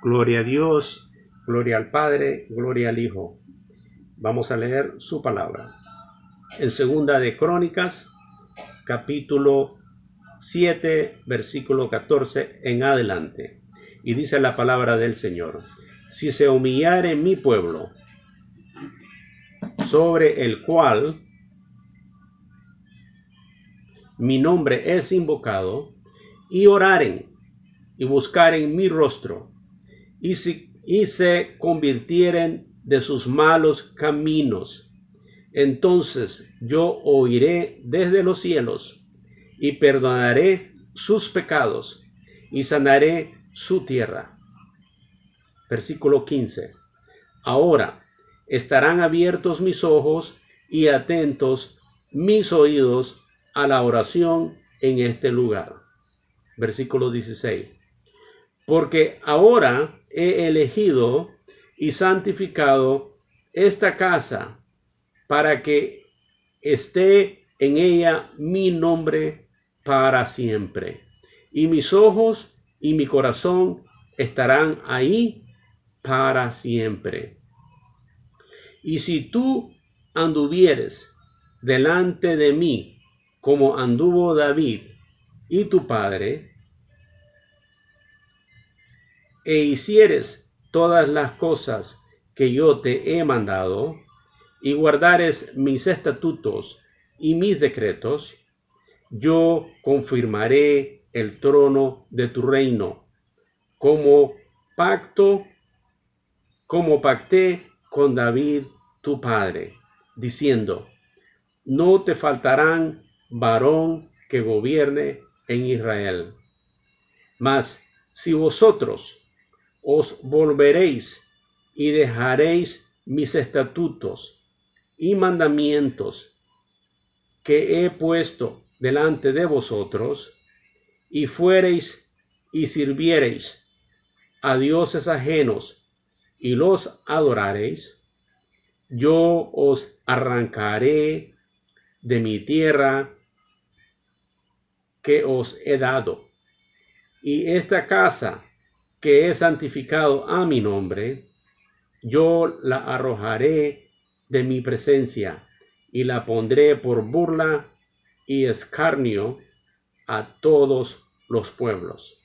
Gloria a Dios, gloria al Padre, gloria al Hijo. Vamos a leer su palabra. En Segunda de Crónicas, capítulo 7, versículo 14 en adelante. Y dice la palabra del Señor: si se humillare mi pueblo, sobre el cual mi nombre es invocado, y oraren y buscaren mi rostro, y se convirtieren de sus malos caminos, entonces yo oiré desde los cielos y perdonaré sus pecados y sanaré su tierra. Versículo 15. Ahora estarán abiertos mis ojos y atentos mis oídos a la oración en este lugar. Versículo 16. Porque ahora he elegido y santificado esta casa para que esté en ella mi nombre para siempre. Y mis ojos y mi corazón estarán ahí para siempre. Y si tú anduvieres delante de mí como anduvo David y tu padre, e hicieres todas las cosas que yo te he mandado, y guardares mis estatutos y mis decretos, yo confirmaré el trono de tu reino, como pacté con David tu padre, diciendo: no te faltarán varón que gobierne en Israel. Mas si vosotros os volveréis y dejaréis mis estatutos y mandamientos que he puesto delante de vosotros, y fuereis y sirviereis a dioses ajenos y los adorareis, yo os arrancaré de mi tierra que os he dado, y esta casa que he santificado a mi nombre, yo la arrojaré de mi presencia y la pondré por burla y escarnio a todos los pueblos.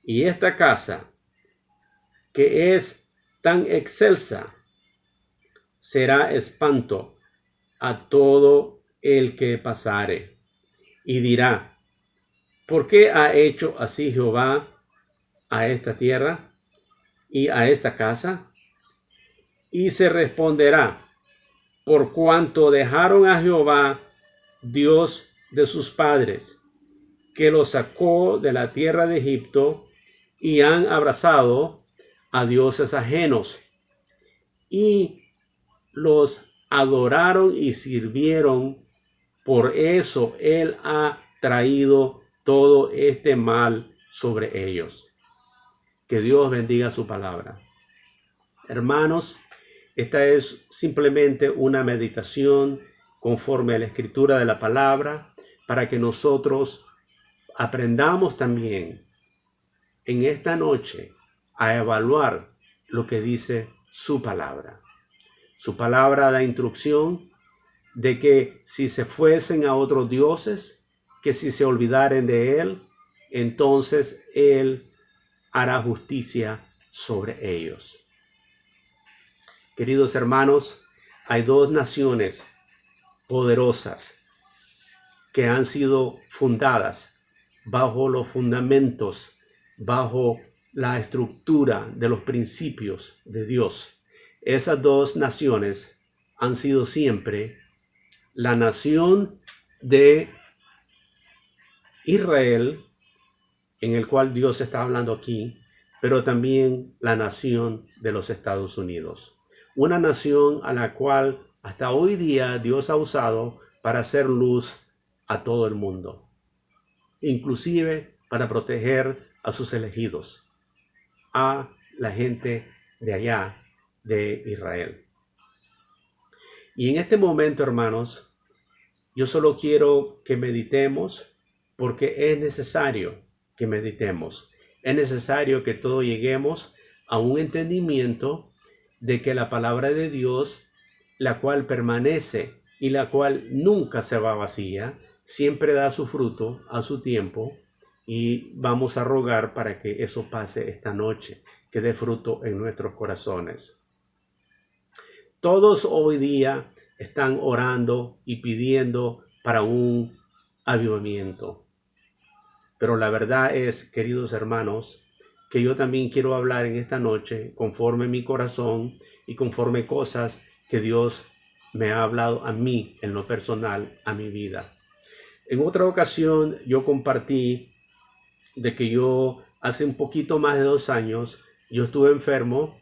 Y esta casa, que es tan excelsa, será espanto a todo el que pasare, y dirá: ¿por qué ha hecho así Jehová a esta tierra y a esta casa? Y se responderá: por cuanto dejaron a Jehová, Dios de sus padres, que los sacó de la tierra de Egipto, y han abrazado a dioses ajenos, y los adoraron y sirvieron. Por eso Él ha traído todo este mal sobre ellos. Que Dios bendiga su palabra. Hermanos, esta es simplemente una meditación conforme a la escritura de la palabra, para que nosotros aprendamos también en esta noche a evaluar lo que dice su palabra. Su palabra da instrucción de que si se fuesen a otros dioses, que si se olvidaren de Él, entonces Él hará justicia sobre ellos. Queridos hermanos, hay dos naciones poderosas que han sido fundadas bajo los fundamentos, bajo la estructura de los principios de Dios. Esas dos naciones han sido siempre la nación de Israel, en el cual Dios está hablando aquí, pero también la nación de los Estados Unidos. Una nación a la cual hasta hoy día Dios ha usado para hacer luz a todo el mundo, inclusive para proteger a sus elegidos, a la gente de allá de Israel. Y en este momento, hermanos, yo solo quiero que meditemos, porque es necesario que meditemos Es necesario que todos lleguemos a un entendimiento de que la palabra de Dios, la cual permanece y la cual nunca se va vacía, siempre da su fruto a su tiempo, y vamos a rogar para que eso pase esta noche, que dé fruto en nuestros corazones. Todos hoy día están orando y pidiendo para un avivamiento. Pero la verdad es, queridos hermanos, que yo también quiero hablar en esta noche conforme mi corazón y conforme cosas que Dios me ha hablado a mí en lo personal, a mi vida. En otra ocasión yo compartí de que yo hace un poquito más de 2 años yo estuve enfermo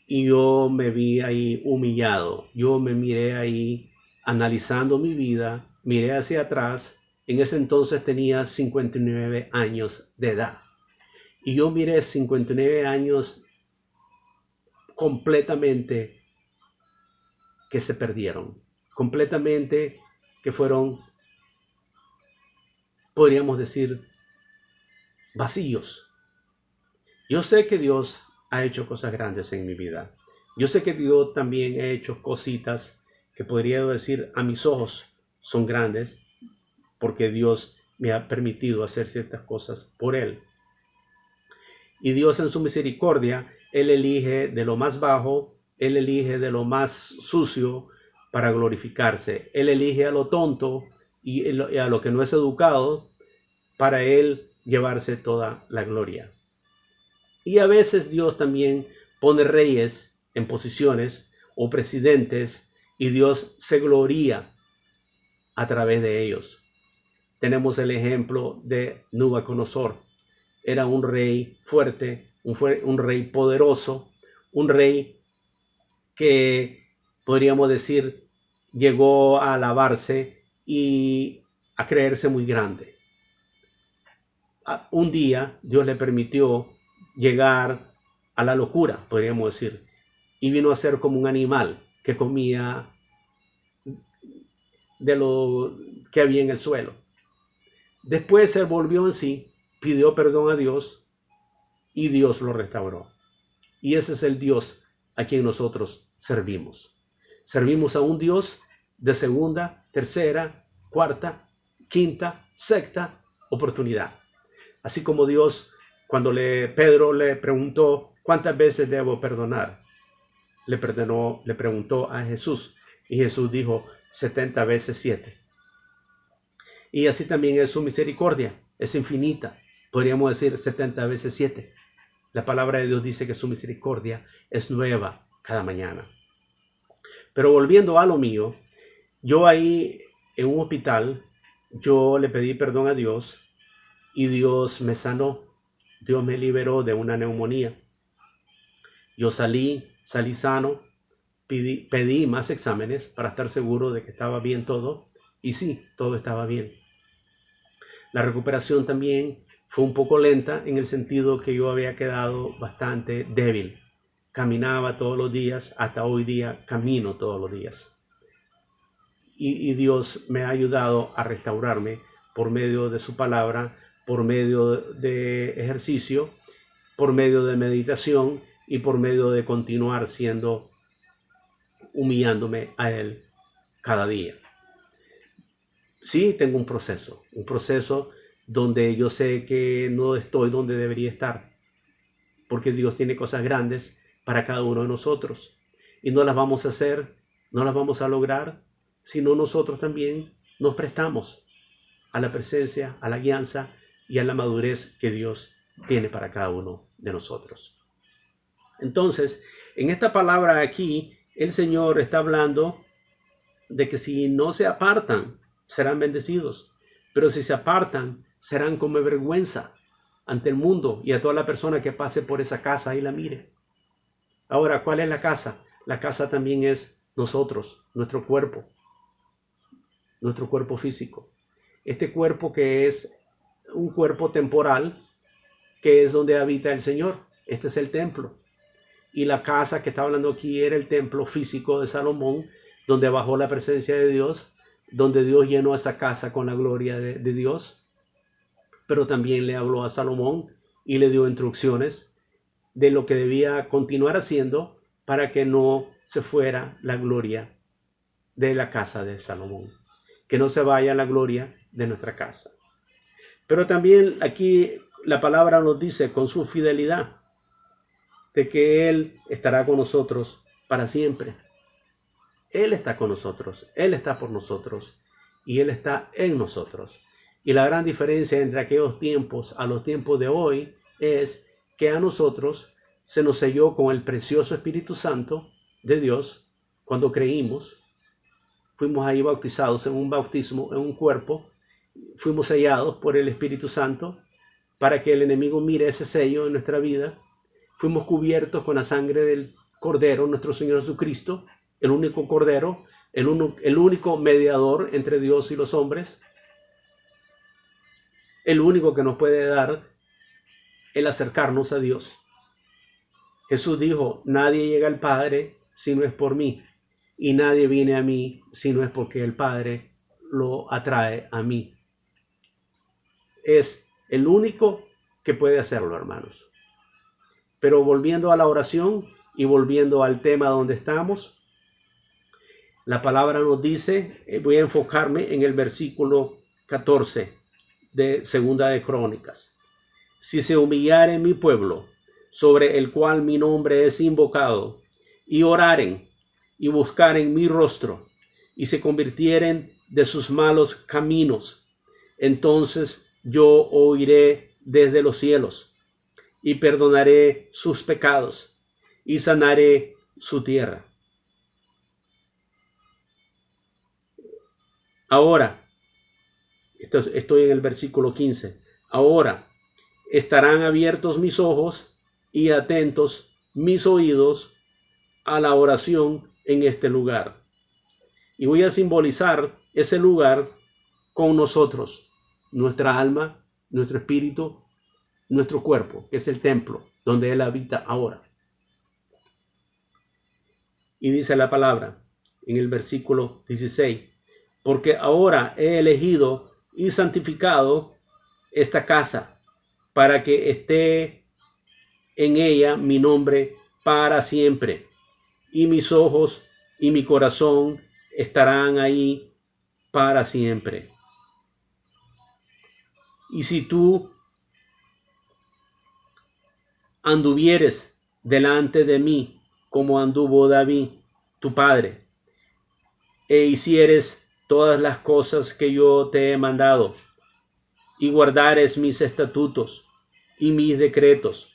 y yo me vi ahí humillado. Yo me miré ahí analizando mi vida, miré hacia atrás. En ese entonces tenía 59 años de edad. Y yo miré 59 años completamente que se perdieron. Completamente que fueron, podríamos decir, vacíos. Yo sé que Dios ha hecho cosas grandes en mi vida. Yo sé que Dios también ha hecho cositas que podría decir a mis ojos son grandes, porque Dios me ha permitido hacer ciertas cosas por Él. Y Dios en su misericordia, Él elige de lo más bajo, Él elige de lo más sucio para glorificarse. Él elige a lo tonto y a lo que no es educado para Él llevarse toda la gloria. Y a veces Dios también pone reyes en posiciones o presidentes y Dios se gloria a través de ellos. Tenemos el ejemplo de Nabucodonosor. Era un rey fuerte, un rey poderoso, un rey que podríamos decir llegó a alabarse y a creerse muy grande. Un día Dios le permitió llegar a la locura, podríamos decir, y vino a ser como un animal que comía de lo que había en el suelo. Después se volvió en sí, pidió perdón a Dios y Dios lo restauró. Y ese es el Dios a quien nosotros servimos. Servimos a un Dios de segunda, tercera, cuarta, quinta, sexta oportunidad. Así como Dios, cuando Pedro le preguntó cuántas veces debo perdonar, le preguntó a Jesús, y Jesús dijo 70 veces 7. Y así también es su misericordia, es infinita. Podríamos decir 70 veces 7. La palabra de Dios dice que su misericordia es nueva cada mañana. Pero volviendo a lo mío, yo ahí en un hospital, yo le pedí perdón a Dios y Dios me sanó. Dios me liberó de una neumonía. Yo salí sano, pedí más exámenes para estar seguro de que estaba bien todo. Y sí, todo estaba bien. La recuperación también fue un poco lenta en el sentido que yo había quedado bastante débil. Caminaba todos los días, hasta hoy día camino todos los días. Y Dios me ha ayudado a restaurarme por medio de su palabra, por medio de ejercicio, por medio de meditación y por medio de continuar humillándome a Él cada día. Sí, tengo un proceso donde yo sé que no estoy donde debería estar, porque Dios tiene cosas grandes para cada uno de nosotros y no las vamos a hacer, no las vamos a lograr, sino nosotros también nos prestamos a la presencia, a la guianza y a la madurez que Dios tiene para cada uno de nosotros. Entonces, en esta palabra aquí, el Señor está hablando de que si no se apartan, serán bendecidos, pero si se apartan, serán como vergüenza ante el mundo y a toda la persona que pase por esa casa y la mire. Ahora, ¿cuál es la casa? La casa también es nosotros, nuestro cuerpo físico. Este cuerpo que es un cuerpo temporal, que es donde habita el Señor. Este es el templo. Y la casa que está hablando aquí era el templo físico de Salomón, donde bajó la presencia de Dios, donde Dios llenó esa casa con la gloria de Dios. Pero también le habló a Salomón y le dio instrucciones de lo que debía continuar haciendo para que no se fuera la gloria de la casa de Salomón, que no se vaya la gloria de nuestra casa. Pero también aquí la palabra nos dice con su fidelidad de que Él estará con nosotros para siempre. Él está con nosotros, Él está por nosotros y Él está en nosotros. Y la gran diferencia entre aquellos tiempos a los tiempos de hoy es que a nosotros se nos selló con el precioso Espíritu Santo de Dios cuando creímos. Fuimos ahí bautizados en un bautismo, en un cuerpo. Fuimos sellados por el Espíritu Santo para que el enemigo mire ese sello en nuestra vida. Fuimos cubiertos con la sangre del Cordero, nuestro Señor Jesucristo, el único Cordero, el único mediador entre Dios y los hombres, el único que nos puede dar el acercarnos a Dios. Jesús dijo, nadie llega al Padre si no es por mí, y nadie viene a mí si no es porque el Padre lo atrae a mí. Es el único que puede hacerlo, hermanos. Pero volviendo a la oración y volviendo al tema donde estamos, la palabra nos dice, voy a enfocarme en el versículo 14 de Segunda de Crónicas. Si se humillare mi pueblo, sobre el cual mi nombre es invocado, y oraren y buscaren mi rostro, y se convirtieren de sus malos caminos, entonces yo oiré desde los cielos, y perdonaré sus pecados, y sanaré su tierra. Ahora, estoy en el versículo 15. Ahora estarán abiertos mis ojos y atentos mis oídos a la oración en este lugar. Y voy a simbolizar ese lugar con nosotros, nuestra alma, nuestro espíritu, nuestro cuerpo, que es el templo donde Él habita ahora. Y dice la palabra en el versículo 16. Porque ahora he elegido y santificado esta casa para que esté en ella mi nombre para siempre. Y mis ojos y mi corazón estarán ahí para siempre. Y si tú anduvieres delante de mí como anduvo David, tu padre, e hicieres todas las cosas que yo te he mandado, y guardares mis estatutos y mis decretos,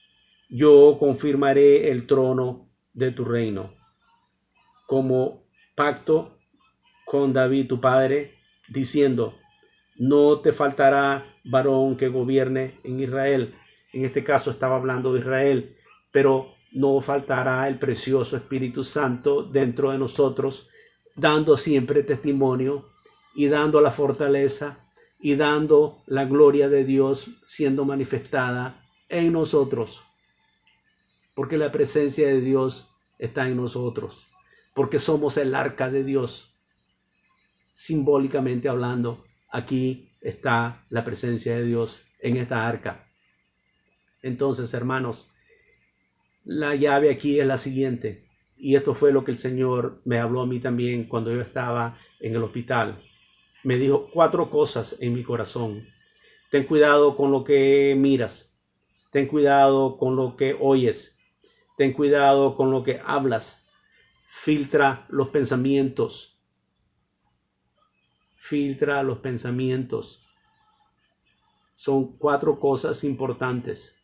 yo confirmaré el trono de tu reino, como pacto con David tu padre, diciendo, no te faltará varón que gobierne en Israel. En este caso estaba hablando de Israel, pero no faltará el precioso Espíritu Santo dentro de nosotros, dando siempre testimonio y dando la fortaleza y dando la gloria de Dios siendo manifestada en nosotros. Porque la presencia de Dios está en nosotros. Porque somos el arca de Dios. Simbólicamente hablando, aquí está la presencia de Dios en esta arca. Entonces, hermanos, la llave aquí es la siguiente. Y esto fue lo que el Señor me habló a mí también cuando yo estaba en el hospital. Me dijo 4 cosas en mi corazón. Ten cuidado con lo que miras. Ten cuidado con lo que oyes. Ten cuidado con lo que hablas. Filtra los pensamientos. Filtra los pensamientos. Son 4 cosas importantes.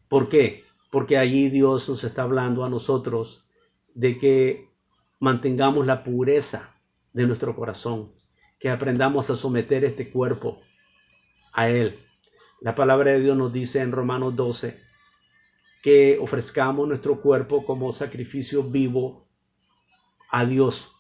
¿Por qué? Porque allí Dios nos está hablando a nosotros de que mantengamos la pureza de nuestro corazón, que aprendamos a someter este cuerpo a Él. La palabra de Dios nos dice en Romanos 12 que ofrezcamos nuestro cuerpo como sacrificio vivo a Dios.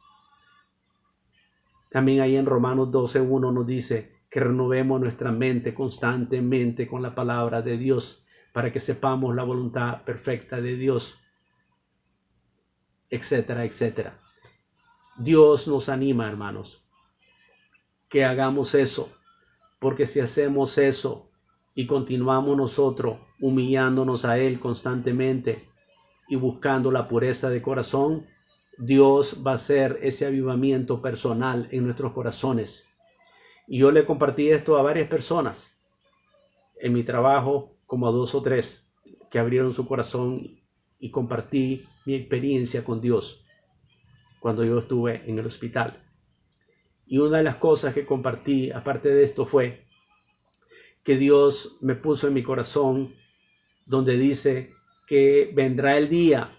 También ahí en Romanos 12:1 nos dice que renovemos nuestra mente constantemente con la palabra de Dios, para que sepamos la voluntad perfecta de Dios, etcétera, etcétera. Dios nos anima, hermanos, que hagamos eso, porque si hacemos eso, y continuamos nosotros humillándonos a Él constantemente y buscando la pureza de corazón, Dios va a hacer ese avivamiento personal en nuestros corazones. Y yo le compartí esto a varias personas en mi trabajo, como a 2 o 3 que abrieron su corazón, y compartí mi experiencia con Dios cuando yo estuve en el hospital. Y una de las cosas que compartí, aparte de esto, fue que Dios me puso en mi corazón donde dice que vendrá el día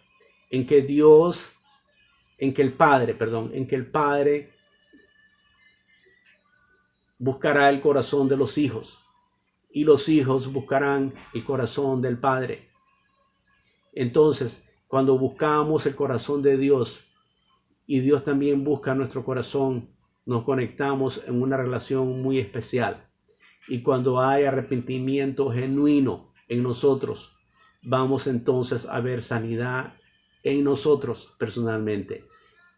en que el Padre buscará el corazón de los hijos y los hijos buscarán el corazón del Padre. Entonces, cuando buscamos el corazón de Dios y Dios también busca nuestro corazón, nos conectamos en una relación muy especial. Y cuando hay arrepentimiento genuino en nosotros, vamos entonces a ver sanidad en nosotros personalmente.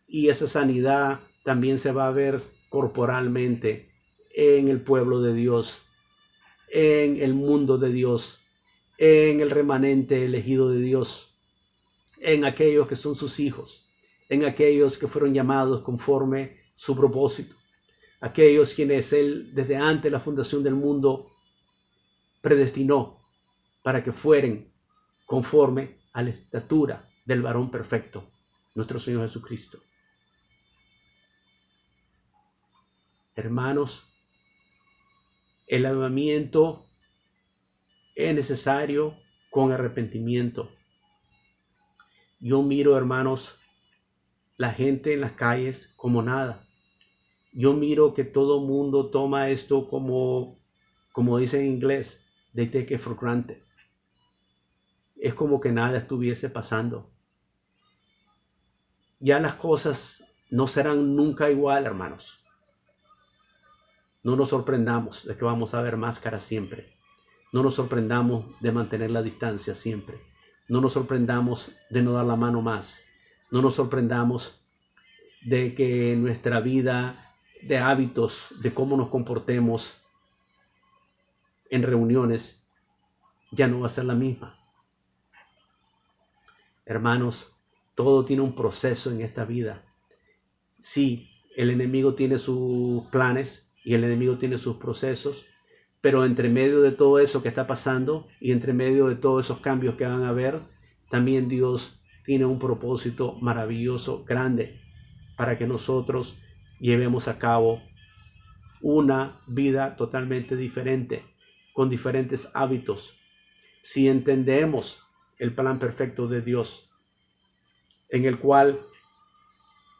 Y esa sanidad también se va a ver corporalmente en el pueblo de Dios, en el mundo de Dios, en el remanente elegido de Dios, en aquellos que son sus hijos, en aquellos que fueron llamados conforme su propósito, aquellos quienes Él desde antes de la fundación del mundo predestinó para que fueren conforme a la estatura del varón perfecto, nuestro Señor Jesucristo. Hermanos, el avivamiento es necesario con arrepentimiento. Yo miro, hermanos, la gente en las calles como nada. Yo miro que todo mundo toma esto como dicen en inglés, they take it for granted. Es como que nada estuviese pasando. Ya las cosas no serán nunca igual, hermanos. No nos sorprendamos de que vamos a ver máscaras siempre. No nos sorprendamos de mantener la distancia siempre. No nos sorprendamos de no dar la mano más. No nos sorprendamos de que nuestra vida de hábitos, de cómo nos comportemos en reuniones, ya no va a ser la misma. Hermanos, todo tiene un proceso en esta vida. Sí, el enemigo tiene sus planes y el enemigo tiene sus procesos, pero entre medio de todo eso que está pasando y entre medio de todos esos cambios que van a haber, también Dios tiene un propósito maravilloso, grande, para que nosotros llevemos a cabo una vida totalmente diferente, con diferentes hábitos. Si entendemos el plan perfecto de Dios, en el cual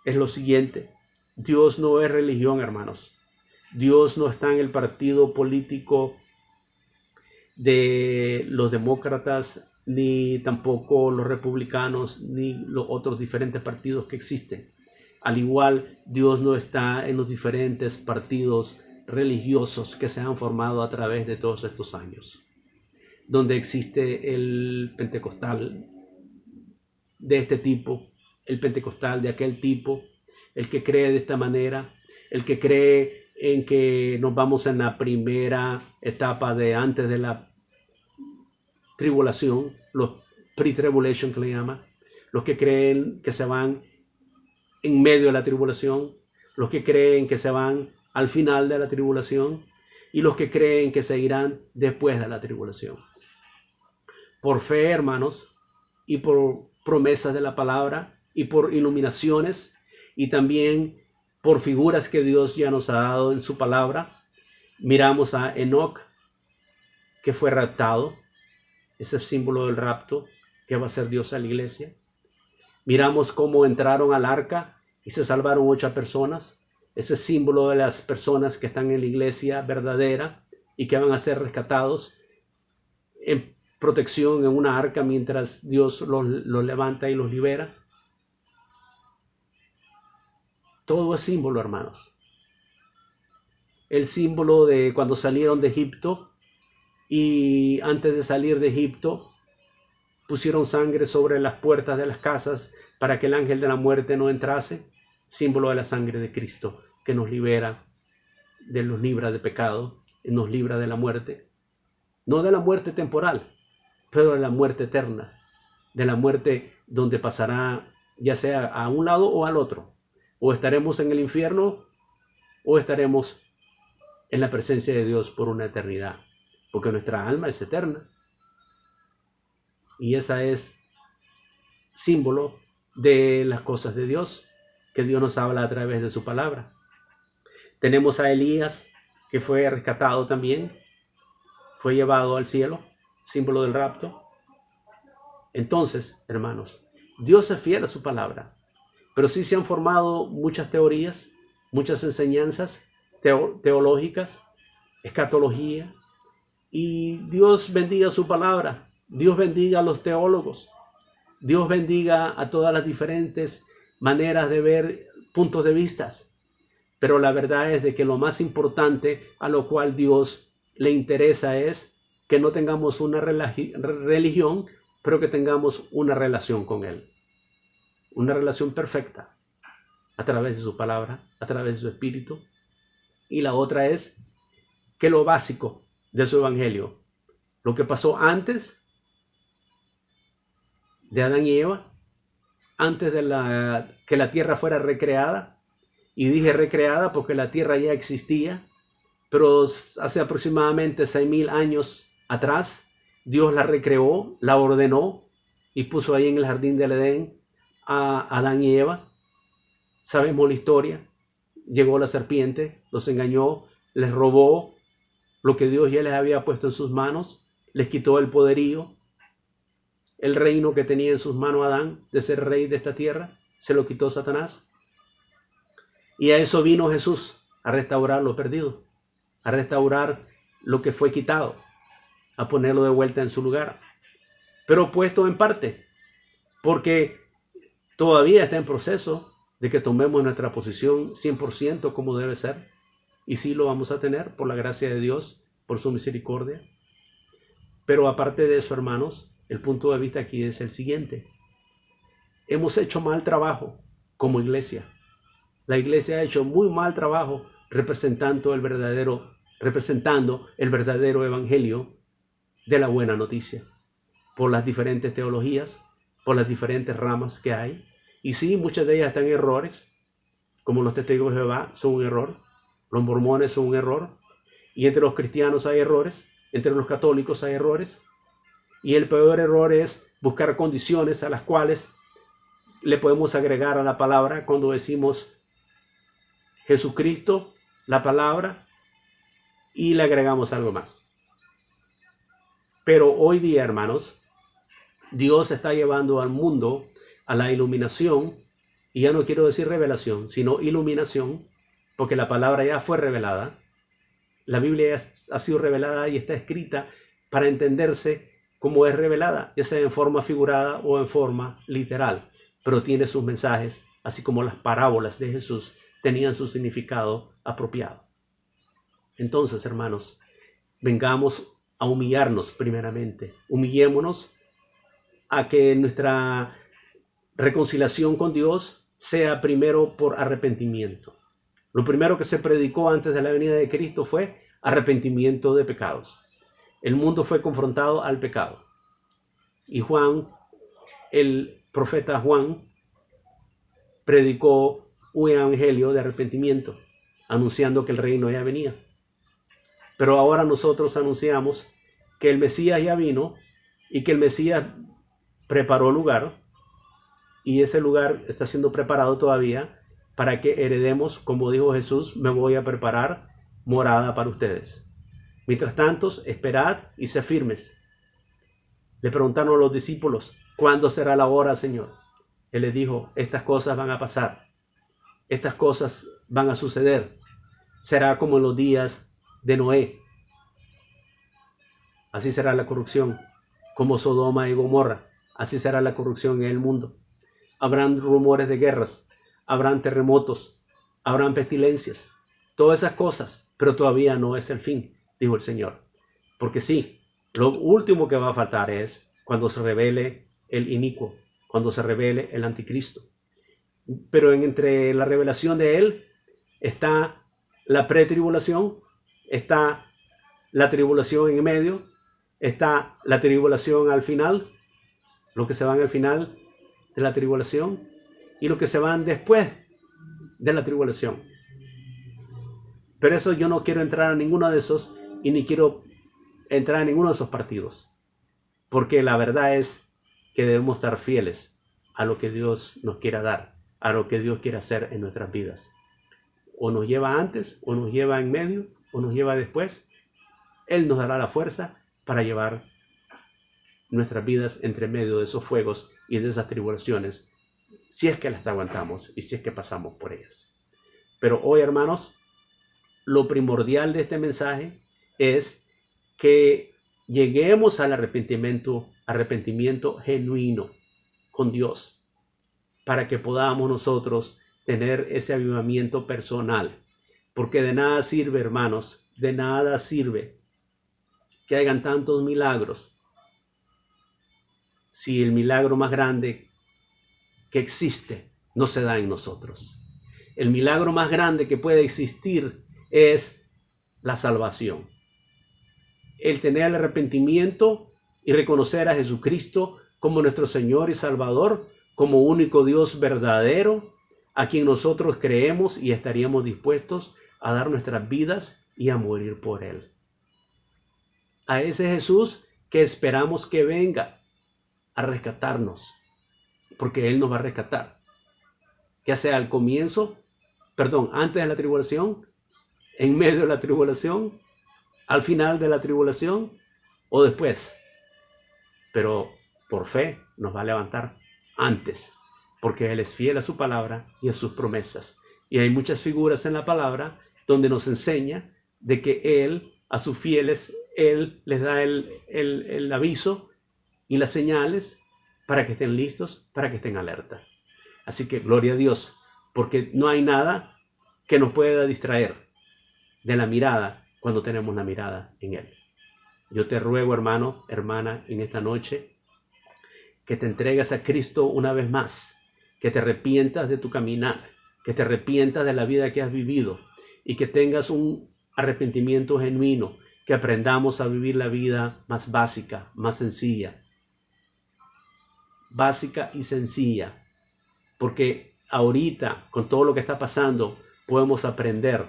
es lo siguiente: Dios no es religión, hermanos. Dios no está en el partido político de los demócratas, ni tampoco los republicanos, ni los otros diferentes partidos que existen. Al igual, Dios no está en los diferentes partidos religiosos que se han formado a través de todos estos años, donde existe el pentecostal de este tipo, el pentecostal de aquel tipo, el que cree de esta manera, el que cree en que nos vamos en la primera etapa de antes de la tribulación, los pre-tribulation que le llama, los que creen que se van en medio de la tribulación, los que creen que se van al final de la tribulación y los que creen que se irán después de la tribulación. Por fe, hermanos, y por promesas de la palabra y por iluminaciones y también por figuras que Dios ya nos ha dado en su palabra. Miramos a Enoc, que fue raptado, ese símbolo del rapto que va a ser Dios a la iglesia. Miramos cómo entraron al arca y se salvaron 8 personas, ese símbolo de las personas que están en la iglesia verdadera y que van a ser rescatados en protección en una arca mientras Dios los levanta y los libera. Todo es símbolo, hermanos. El símbolo de cuando salieron de Egipto y antes de salir de Egipto pusieron sangre sobre las puertas de las casas para que el ángel de la muerte no entrase. Símbolo de la sangre de Cristo que nos libra de pecado y nos libra de la muerte. no de la muerte temporal, pero de la muerte eterna, de la muerte donde pasará ya sea a un lado o al otro, o estaremos en el infierno o estaremos en la presencia de Dios por una eternidad, porque nuestra alma es eterna y esa es símbolo de las cosas de Dios, que Dios nos habla a través de su palabra. Tenemos a Elías, que fue rescatado también, fue llevado al cielo, símbolo del rapto. Entonces, hermanos, Dios es fiel a su palabra, pero sí se han formado muchas teorías, muchas enseñanzas teológicas, escatología, y Dios bendiga su palabra, Dios bendiga a los teólogos, Dios bendiga a todas las diferentes maneras de ver puntos de vista, pero la verdad es de que lo más importante a lo cual Dios le interesa es que no tengamos una religión, pero que tengamos una relación con Él. Una relación perfecta a través de su palabra, a través de su espíritu. Y la otra es que lo básico de su evangelio, lo que pasó antes de Adán y Eva, antes de que la tierra fuera recreada, y dije recreada porque la tierra ya existía, pero hace aproximadamente 6,000 años atrás, Dios la recreó, la ordenó y puso ahí en el jardín del Edén a Adán y Eva. Sabemos la historia. Llegó la serpiente, los engañó, les robó lo que Dios ya les había puesto en sus manos, les quitó el poderío, el reino que tenía en sus manos Adán de ser rey de esta tierra, se lo quitó Satanás. Y a eso vino Jesús, a restaurar lo perdido, a restaurar lo que fue quitado, a ponerlo de vuelta en su lugar. Pero puesto en parte, porque todavía está en proceso de que tomemos nuestra posición 100% como debe ser. Y sí lo vamos a tener por la gracia de Dios, por su misericordia. Pero aparte de eso, hermanos, el punto de vista aquí es el siguiente. Hemos hecho mal trabajo como iglesia. La iglesia ha hecho muy mal trabajo representando el verdadero evangelio de la buena noticia, por las diferentes teologías, por las diferentes ramas que hay. Y sí, muchas de ellas están en errores, como los testigos de Jehová son un error, los mormones son un error, y entre los cristianos hay errores, entre los católicos hay errores, y el peor error es buscar condiciones a las cuales le podemos agregar a la palabra cuando decimos Jesucristo, la palabra, y le agregamos algo más. Pero hoy día, hermanos, Dios está llevando al mundo a la iluminación, y ya no quiero decir revelación, sino iluminación, porque la palabra ya fue revelada. La Biblia ya ha sido revelada y está escrita para entenderse como es revelada, ya sea en forma figurada o en forma literal, pero tiene sus mensajes, así como las parábolas de Jesús tenían su significado apropiado. Entonces, hermanos, vengamos a humillarnos primeramente. Humillémonos a que nuestra reconciliación con Dios sea primero por arrepentimiento. Lo primero que se predicó antes de la venida de Cristo fue arrepentimiento de pecados. El mundo fue confrontado al pecado. Y Juan, el profeta Juan, predicó un evangelio de arrepentimiento, anunciando que el reino ya venía. Pero ahora nosotros anunciamos que el Mesías ya vino y que el Mesías preparó lugar, y ese lugar está siendo preparado todavía para que heredemos, como dijo Jesús, me voy a preparar morada para ustedes. Mientras tanto, esperad y sed firmes. Le preguntaron a los discípulos, ¿cuándo será la hora, Señor? Él les dijo, estas cosas van a pasar. Estas cosas van a suceder. Será como en los días de Noé. Así será la corrupción, como Sodoma y Gomorra. Así será la corrupción en el mundo. Habrán rumores de guerras, habrán terremotos, habrán pestilencias, todas esas cosas, pero todavía no es el fin, dijo el Señor. Porque sí, lo último que va a faltar es cuando se revele el inicuo, cuando se revele el anticristo. Pero entre la revelación de él está la pretribulación, está la tribulación en medio, está la tribulación al final, los que se van al final de la tribulación y los que se van después de la tribulación. Pero eso yo no quiero entrar a ninguno de esos y ni quiero entrar a ninguno de esos partidos. Porque la verdad es que debemos estar fieles a lo que Dios nos quiera dar, a lo que Dios quiera hacer en nuestras vidas. O nos lleva antes, o nos lleva en medio, o nos lleva después. Él nos dará la fuerza para llevar nuestras vidas entre medio de esos fuegos y de esas tribulaciones, si es que las aguantamos y si es que pasamos por ellas. Pero hoy, hermanos, lo primordial de este mensaje es que lleguemos al arrepentimiento genuino con Dios, para que podamos nosotros tener ese avivamiento personal. Porque de nada sirve, hermanos, de nada sirve que hagan tantos milagros si el milagro más grande que existe no se da en nosotros. El milagro más grande que puede existir es la salvación. El tener el arrepentimiento y reconocer a Jesucristo como nuestro Señor y Salvador, como único Dios verdadero, a quien nosotros creemos y estaríamos dispuestos a dar nuestras vidas y a morir por Él. A ese Jesús que esperamos que venga a rescatarnos, porque Él nos va a rescatar, ya sea al comienzo, antes de la tribulación, en medio de la tribulación, al final de la tribulación o después. Pero por fe nos va a levantar antes, porque Él es fiel a su palabra y a sus promesas. Y hay muchas figuras en la palabra donde nos enseña de que Él, a sus fieles, Él les da el aviso y las señales para que estén listos, para que estén alerta. Así que gloria a Dios, porque no hay nada que nos pueda distraer de la mirada cuando tenemos la mirada en Él. Yo te ruego, hermano, hermana, en esta noche, que te entregues a Cristo una vez más, que te arrepientas de tu caminar, que te arrepientas de la vida que has vivido y que tengas un arrepentimiento genuino, que aprendamos a vivir la vida más básica, más sencilla. Básica y sencilla, porque ahorita, con todo lo que está pasando, podemos aprender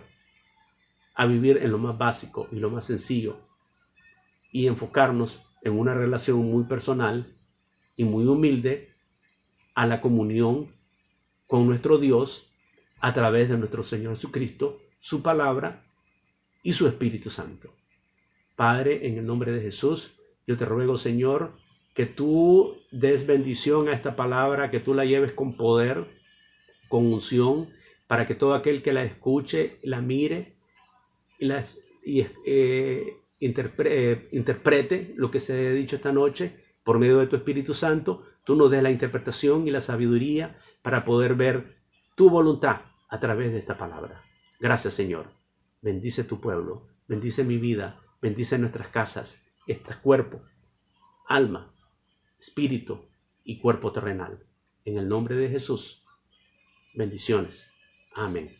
a vivir en lo más básico y lo más sencillo y enfocarnos en una relación muy personal y muy humilde a la comunión con nuestro Dios a través de nuestro Señor Jesucristo, su palabra y su Espíritu Santo. Padre, en el nombre de Jesús, yo te ruego, Señor, que tú des bendición a esta palabra, que tú la lleves con poder, con unción, para que todo aquel que la escuche, la mire y interprete lo que se ha dicho esta noche por medio de tu Espíritu Santo. Tú nos des la interpretación y la sabiduría para poder ver tu voluntad a través de esta palabra. Gracias, Señor. Bendice tu pueblo, bendice mi vida, bendice nuestras casas, este cuerpo, alma, espíritu y cuerpo terrenal. En el nombre de Jesús, bendiciones. Amén.